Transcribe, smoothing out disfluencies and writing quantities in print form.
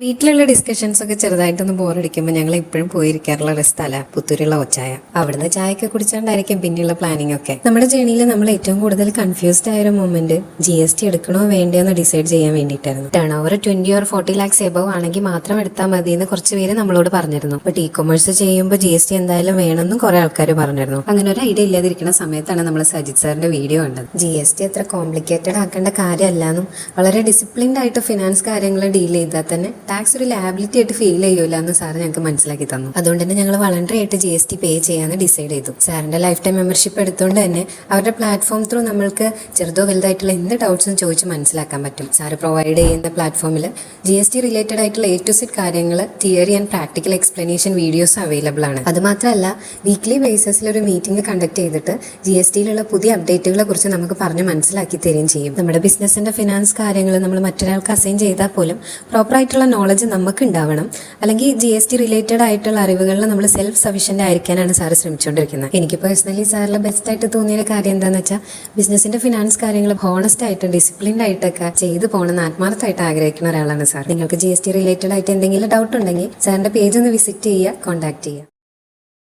വീട്ടിലുള്ള ഡിസ്കഷൻസ് ഒക്കെ ചെറുതായിട്ടൊന്ന് ബോറടിക്കുമ്പോൾ ഞങ്ങൾ ഇപ്പോഴും പോയിരിക്കാറുള്ള ഒരു സ്ഥലം പുത്തൂരുള്ള ഒച്ചായ. അവിടുന്ന് ചായയൊക്കെ കുടിച്ചാണ്ടായിരിക്കും പിന്നെയുള്ള പ്ലാനിങ് ഒക്കെ. നമ്മുടെ ജേണിയിൽ നമ്മൾ ഏറ്റവും കൂടുതൽ കൺഫ്യൂസ്ഡ് ആയ ഒരു മൊമെന്റ് GST എടുക്കണോ വേണ്ടയോ എന്ന് ഡിസൈഡ് ചെയ്യാൻ വേണ്ടിയിട്ടായിരുന്നു. Turn over 20 or 40 lakhs above ആണെങ്കിൽ മാത്രം എടുത്താൽ മതി എന്ന് കുറച്ച് പേര് നമ്മളോട് പറഞ്ഞിരുന്നു. ബട്ട് കൊമേഴ്സ് ചെയ്യുമ്പോൾ GST എന്തായാലും വേണമെന്നും കുറെ ആൾക്കാർ പറഞ്ഞിരുന്നു. അങ്ങനെ ഒരു ഐഡിയ ഇല്ലാതിരിക്കുന്ന സമയത്താണ് നമ്മൾ സജിത് സാറിന്റെ വീഡിയോ കണ്ടത്. GST അത്ര കോംപ്ലിക്കേറ്റഡ് ആക്കേണ്ട കാര്യമല്ലെന്നും വളരെ ഡിസിപ്ലിൻഡ് ആയിട്ട് ഫിനാൻസ് കാര്യങ്ങൾ ഡീൽ ചെയ്താൽ തന്നെ ടാക്സ് ഒരു ലാബിലിറ്റി ആയിട്ട് ഫീൽ ചെയ്യൂല എന്ന് സാറ് ഞങ്ങൾക്ക് മനസ്സിലാക്കി തന്നു. അതുകൊണ്ട് തന്നെ ഞങ്ങൾ വളണ്ടറി ആയിട്ട് GST പേ ചെയ്യാന്ന് ഡിസൈഡ് ചെയ്തു. സാറിന്റെ ലൈഫ് ടൈം മെമ്പർഷിപ്പ് എടുത്തുകൊണ്ട് തന്നെ അവരുടെ പ്ലാറ്റ്ഫോം ത്രൂ നമ്മൾക്ക് ചെറുതോ വലുതായിട്ടുള്ള എന്ത് ഡൗട്ട്സും ചോദിച്ച് മനസ്സിലാക്കാൻ പറ്റും. സാറ് പ്രൊവൈഡ് ചെയ്യുന്ന പ്ലാറ്റ്ഫോമിൽ GST റിലേറ്റഡ് ആയിട്ടുള്ള A to Z കാര്യങ്ങൾ theory and practical explanation videos available ആണ്. അത് മാത്രമല്ല വീക്ക്ലി ബേസിസിൽ ഒരു മീറ്റിംഗ് കണ്ടക്ട് ചെയ്തിട്ട് GSTയിലുള്ള പുതിയ അപ്ഡേറ്റുകളെ കുറിച്ച് നമുക്ക് പറഞ്ഞ് മനസ്സിലാക്കി തരികയും ചെയ്യും. നമ്മുടെ ബിസിനസിന്റെ ഫിനാൻസ് കാര്യങ്ങൾ നമ്മൾ മറ്റൊരാൾക്ക് അസൈൻ ചെയ്താൽ പോലും പ്രോപ്പറായിട്ടുള്ള നോളജ് നമുക്ക് ഉണ്ടാവണം. അല്ലെങ്കിൽ GST റിലേറ്റഡ് ആയിട്ടുള്ള അറിവുകളിൽ നമ്മൾ സെൽഫ് സഫീഷ്യന്റ് ആയിരിക്കാനാണ് സാറ് ശ്രമിച്ചുകൊണ്ടിരിക്കുന്നത്. എനിക്ക് പേഴ്സണലി സാറിൽ ബെസ്റ്റ് ആയിട്ട് തോന്നിയ കാര്യം എന്താണെന്ന് വെച്ചാൽ ബിസിനസിന്റെ ഫിനാൻസ് കാര്യങ്ങൾ ഹോണസ്റ്റ് ആയിട്ട് ഡിസിപ്ലിൻഡ് ആയിട്ടൊക്കെ ചെയ്തു പോകണമെന്ന് ആത്മാർത്ഥമായിട്ട് ആഗ്രഹിക്കുന്ന ഒരാളാണ് സാർ. നിങ്ങൾക്ക് GST റിലേറ്റഡ് ആയിട്ട് എന്തെങ്കിലും ഡൗട്ട് ഉണ്ടെങ്കിൽ സാറിന്റെ പേജ് ഒന്ന് വിസിറ്റ് ചെയ്യുക, കോൺടാക്ട് ചെയ്യുക.